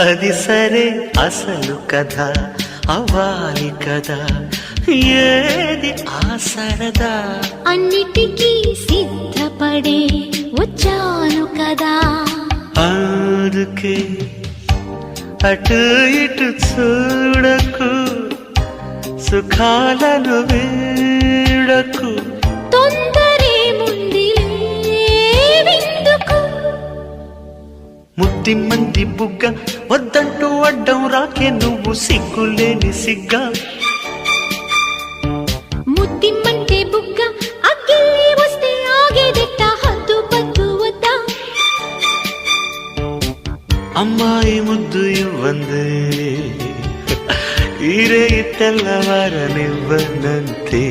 అది సరే అసలు కథ అవ్వాలి కదా, ఏది ఆ సరదా? అన్నిటికీ సిద్ధపడే వచ్చాను కదా, అందుకే అటు ఇటు చూడకు, సుఖాలను వీడకు. తొందరే ముందిలే విందుకు. ముద్ది మంది బుగ్గ వద్దంటూ అడ్డం రాకే నువ్వు, సిగ్గులేని సిగ్గా. ముద్దిమ్మంటే బుగ్గ అగ్గిల్లి వస్తే ఆగేదెట్ట, హద్దు పద్దు వద్దా? అమ్మాయి ముద్దు ఇవ్వందే, ఈరే తెల్లవారనివ్వనంతే.